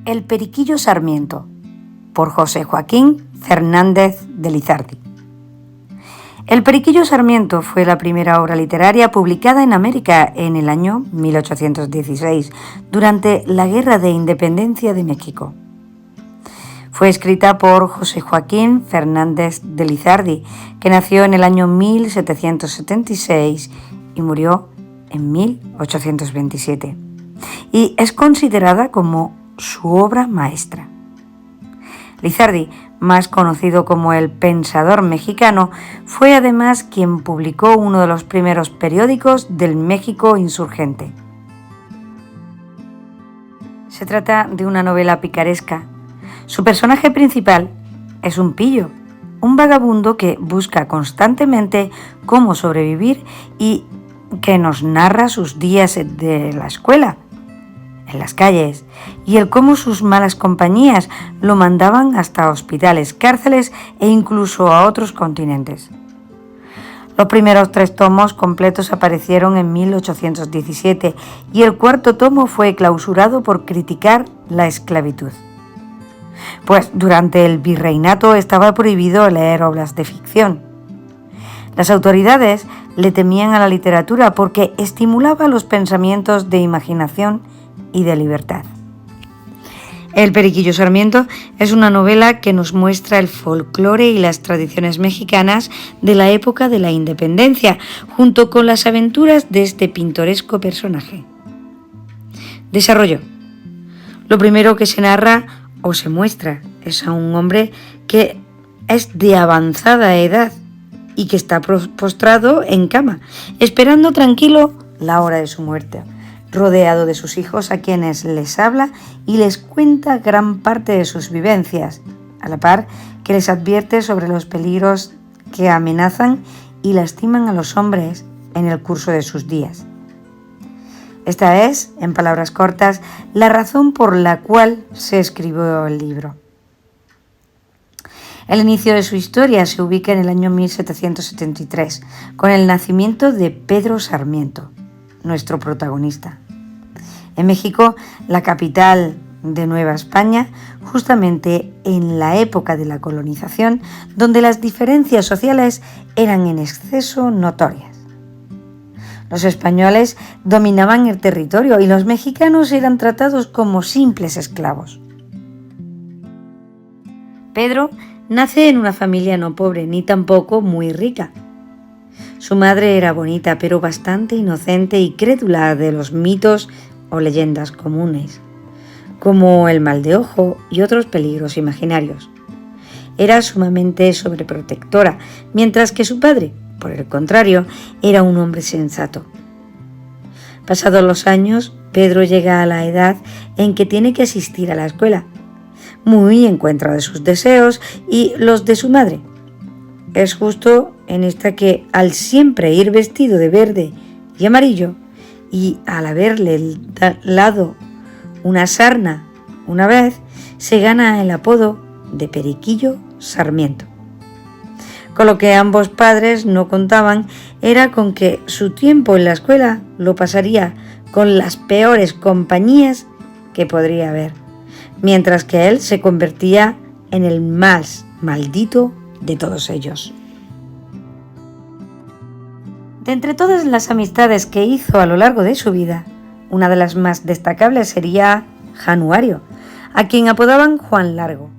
El Periquillo Sarmiento, por José Joaquín Fernández de Lizardi. El Periquillo Sarmiento fue la primera obra literaria publicada en América en el año 1816, durante la Guerra de Independencia de México. Fue escrita por José Joaquín Fernández de Lizardi, que nació en el año 1776 y murió en 1827, y es considerada como su obra maestra. Lizardi, más conocido como el Pensador mexicano, fue además quien publicó uno de los primeros periódicos del México insurgente. Se trata de una novela picaresca. Su personaje principal es un pillo, un vagabundo que busca constantemente cómo sobrevivir y que nos narra sus días de la escuela, en las calles, y el cómo sus malas compañías lo mandaban hasta hospitales, cárceles e incluso a otros continentes. Los primeros 3 tomos completos aparecieron en 1817 y el 4º tomo fue clausurado por criticar la esclavitud. Pues durante el virreinato estaba prohibido leer obras de ficción. Las autoridades le temían a la literatura porque estimulaba los pensamientos de imaginación y de libertad. El Periquillo Sarmiento es una novela que nos muestra el folclore y las tradiciones mexicanas de la época de la independencia, junto con las aventuras de este pintoresco personaje. Desarrollo. Lo primero que se narra o se muestra es a un hombre que es de avanzada edad y que está postrado en cama, esperando tranquilo la hora de su muerte, rodeado de sus hijos, a quienes les habla y les cuenta gran parte de sus vivencias, a la par que les advierte sobre los peligros que amenazan y lastiman a los hombres en el curso de sus días. Esta es, en palabras cortas, la razón por la cual se escribió el libro. El inicio de su historia se ubica en el año 1773, con el nacimiento de Pedro Sarmiento, nuestro protagonista. En México, la capital de Nueva España, justamente en la época de la colonización, donde las diferencias sociales eran en exceso notorias. Los españoles dominaban el territorio y los mexicanos eran tratados como simples esclavos. Pedro nace en una familia no pobre ni tampoco muy rica. Su madre era bonita, pero bastante inocente y crédula de los mitos o leyendas comunes, como el mal de ojo y otros peligros imaginarios. Era sumamente sobreprotectora, mientras que su padre, por el contrario, era un hombre sensato. Pasados los años, Pedro llega a la edad en que tiene que asistir a la escuela, muy en contra de sus deseos y los de su madre. Es justo en esta que, al siempre ir vestido de verde y amarillo, y al haberle dado una sarna una vez, se gana el apodo de Periquillo Sarmiento. Con lo que ambos padres no contaban era con que su tiempo en la escuela lo pasaría con las peores compañías que podría haber, mientras que él se convertía en el más maldito de todos ellos. De entre todas las amistades que hizo a lo largo de su vida, una de las más destacables sería Januario, a quien apodaban Juan Largo.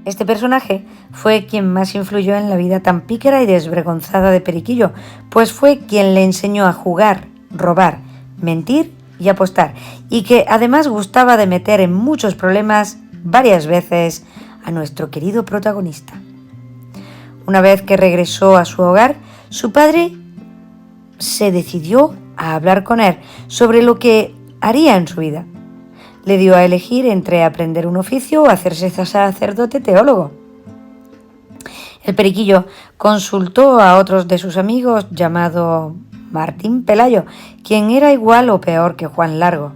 Este personaje fue quien más influyó en la vida tan pícara y desvergonzada de Periquillo, pues fue quien le enseñó a jugar, robar, mentir y apostar, y que además gustaba de meter en muchos problemas varias veces a nuestro querido protagonista. Una vez que regresó a su hogar, su padre se decidió a hablar con él sobre lo que haría en su vida. Le dio a elegir entre aprender un oficio o hacerse sacerdote teólogo. El Periquillo consultó a otros de sus amigos llamado Martín Pelayo, quien era igual o peor que Juan Largo.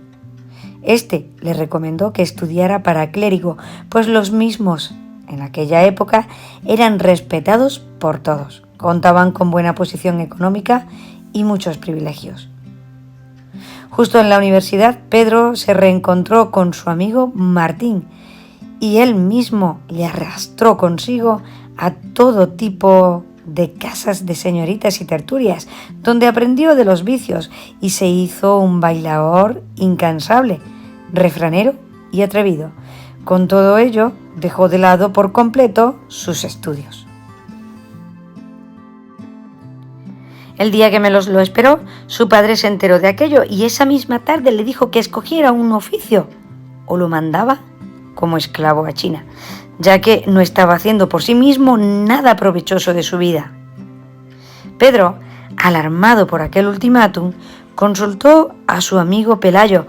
Este le recomendó que estudiara para clérigo, pues los mismos en aquella época eran respetados por todos, contaban con buena posición económica y muchos privilegios. Justo en la universidad, Pedro se reencontró con su amigo Martín y él mismo le arrastró consigo a todo tipo de casas de señoritas y tertulias, donde aprendió de los vicios y se hizo un bailador incansable, refranero y atrevido. Con todo ello, dejó de lado por completo sus estudios. El día que menos lo esperó, su padre se enteró de aquello y esa misma tarde le dijo que escogiera un oficio o lo mandaba como esclavo a China, ya que no estaba haciendo por sí mismo nada provechoso de su vida. Pedro, alarmado por aquel ultimátum, consultó a su amigo Pelayo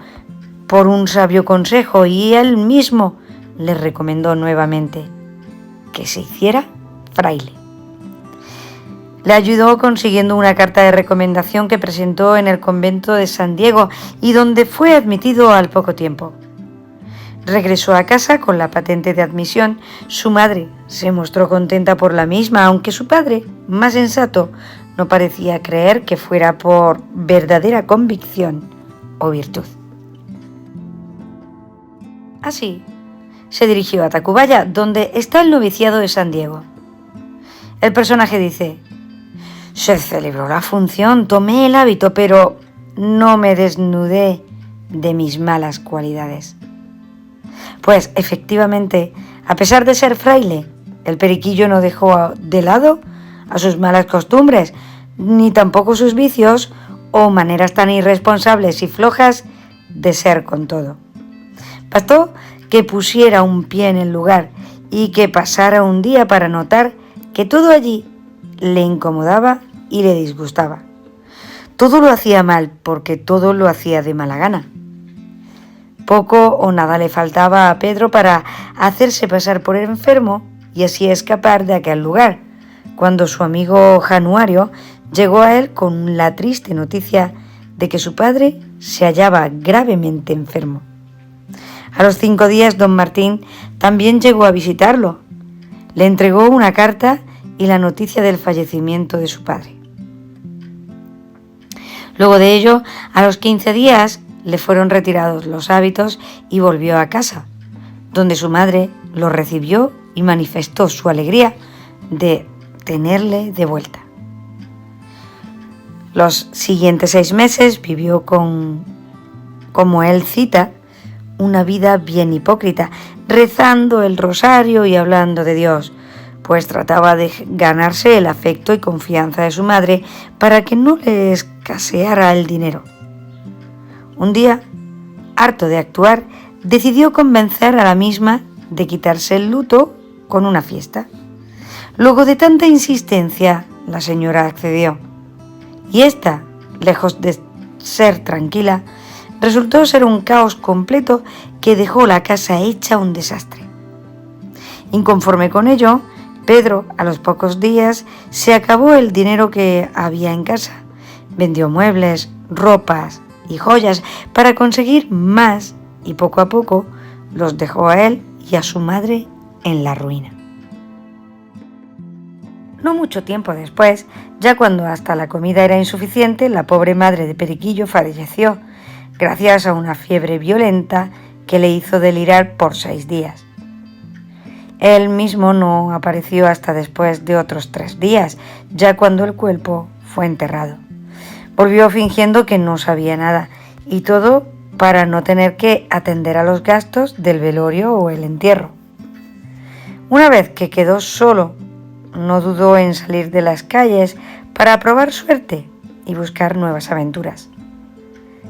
por un sabio consejo y él mismo le recomendó nuevamente que se hiciera fraile. Le ayudó consiguiendo una carta de recomendación que presentó en el convento de San Diego y donde fue admitido al poco tiempo. Regresó a casa con la patente de admisión. Su madre se mostró contenta por la misma, aunque su padre, más sensato, no parecía creer que fuera por verdadera convicción o virtud. Así, se dirigió a Tacubaya, donde está el noviciado de San Diego. El personaje dice: se celebró la función, tomé el hábito, pero no me desnudé de mis malas cualidades. Pues efectivamente, a pesar de ser fraile, el periquillo no dejó de lado a sus malas costumbres, ni tampoco sus vicios o maneras tan irresponsables y flojas de ser con todo. Bastó que pusiera un pie en el lugar y que pasara un día para notar que todo allí le incomodaba y le disgustaba. Todo lo hacía mal porque todo lo hacía de mala gana. Poco o nada le faltaba a Pedro para hacerse pasar por enfermo y así escapar de aquel lugar, cuando su amigo Januario llegó a él con la triste noticia de que su padre se hallaba gravemente enfermo. A los 5 días, don Martín también llegó a visitarlo. Le entregó una carta y la noticia del fallecimiento de su padre. Luego de ello, a los 15 días, le fueron retirados los hábitos y volvió a casa, donde su madre lo recibió y manifestó su alegría de tenerle de vuelta. Los siguientes 6 meses vivió como él cita, una vida bien hipócrita, rezando el rosario y hablando de Dios, pues trataba de ganarse el afecto y confianza de su madre para que no le escaseara el dinero. Un día, harto de actuar, decidió convencer a la misma de quitarse el luto con una fiesta. Luego de tanta insistencia, la señora accedió, y ésta, lejos de ser tranquila, resultó ser un caos completo que dejó la casa hecha un desastre. Inconforme con ello, Pedro, a los pocos días, se acabó el dinero que había en casa. Vendió muebles, ropas y joyas para conseguir más y poco a poco los dejó a él y a su madre en la ruina. No mucho tiempo después, ya cuando hasta la comida era insuficiente, la pobre madre de Periquillo falleció, gracias a una fiebre violenta que le hizo delirar por 6 días. Él mismo no apareció hasta después de otros 3 días, ya cuando el cuerpo fue enterrado. Volvió fingiendo que no sabía nada, y todo para no tener que atender a los gastos del velorio o el entierro. Una vez que quedó solo, no dudó en salir de las calles para probar suerte y buscar nuevas aventuras.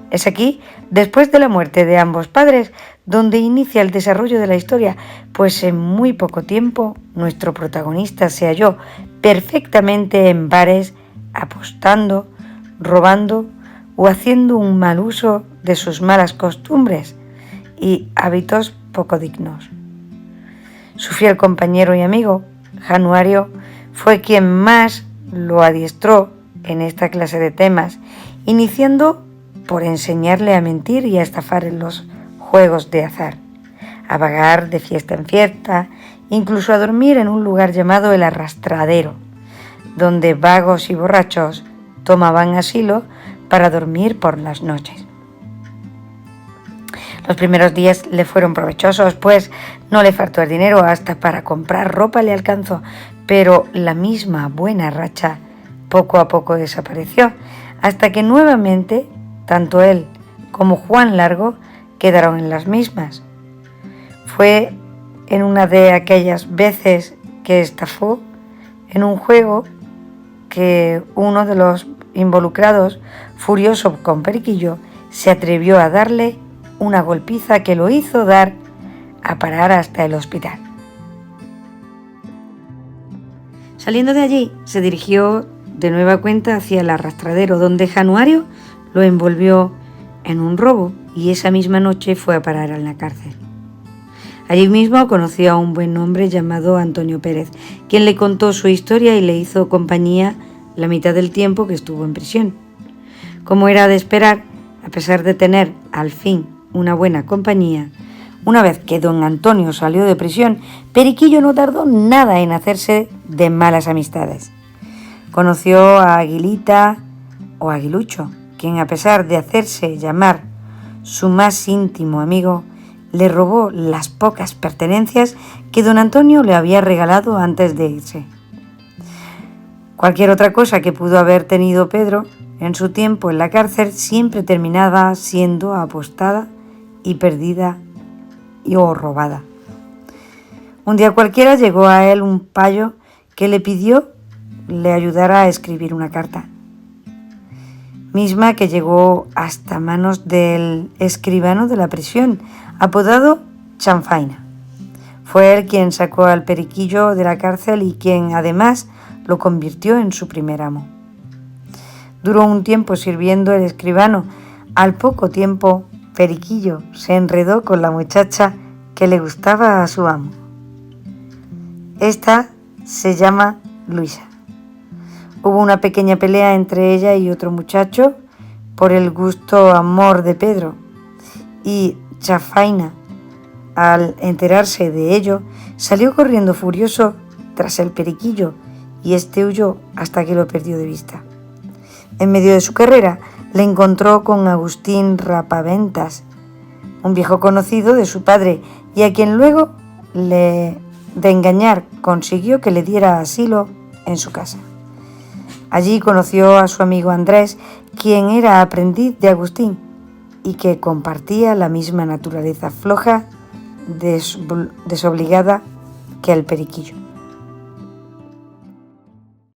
Es aquí, después de la muerte de ambos padres, donde inicia el desarrollo de la historia, pues en muy poco tiempo nuestro protagonista se halló perfectamente en bares, apostando, robando o haciendo un mal uso de sus malas costumbres y hábitos poco dignos. Su fiel compañero y amigo, Januario, fue quien más lo adiestró en esta clase de temas, iniciando por enseñarle a mentir y a estafar en los juegos de azar, a vagar de fiesta en fiesta, incluso a dormir en un lugar llamado el Arrastradero, donde vagos y borrachos tomaban asilo para dormir por las noches. Los primeros días le fueron provechosos, pues no le faltó el dinero, hasta para comprar ropa le alcanzó, pero la misma buena racha poco a poco desapareció, hasta que nuevamente tanto él como Juan Largo quedaron en las mismas. Fue en una de aquellas veces que estafó en un juego que uno de los involucrados, furioso con Periquillo, se atrevió a darle una golpiza que lo hizo dar a parar hasta el hospital. Saliendo de allí, se dirigió de nueva cuenta hacia el arrastradero, donde Januario lo envolvió en un robo y esa misma noche fue a parar en la cárcel. Allí mismo conoció a un buen hombre llamado Antonio Pérez, quien le contó su historia y le hizo compañía la mitad del tiempo que estuvo en prisión. Como era de esperar, a pesar de tener al fin una buena compañía, una vez que don Antonio salió de prisión, Periquillo no tardó nada en hacerse de malas amistades. Conoció a Aguilita o Aguilucho, quien a pesar de hacerse llamar su más íntimo amigo, le robó las pocas pertenencias que don Antonio le había regalado antes de irse. Cualquier otra cosa que pudo haber tenido Pedro en su tiempo en la cárcel siempre terminaba siendo apostada y perdida o robada. Un día cualquiera llegó a él un payo que le pidió le ayudara a escribir una carta, misma que llegó hasta manos del escribano de la prisión, apodado Chanfaina. Fue él quien sacó al Periquillo de la cárcel y quien además lo convirtió en su primer amo. Duró un tiempo sirviendo el escribano. Al poco tiempo, Periquillo se enredó con la muchacha que le gustaba a su amo. Esta se llama Luisa. Hubo una pequeña pelea entre ella y otro muchacho por el gusto amor de Pedro, y Chanfaina, al enterarse de ello, salió corriendo furioso tras el Periquillo y este huyó hasta que lo perdió de vista. En medio de su carrera le encontró con Agustín Rapaventas, un viejo conocido de su padre, y a quien luego de engañar consiguió que le diera asilo en su casa. Allí conoció a su amigo Andrés, quien era aprendiz de Agustín y que compartía la misma naturaleza floja, desobligada que el Periquillo.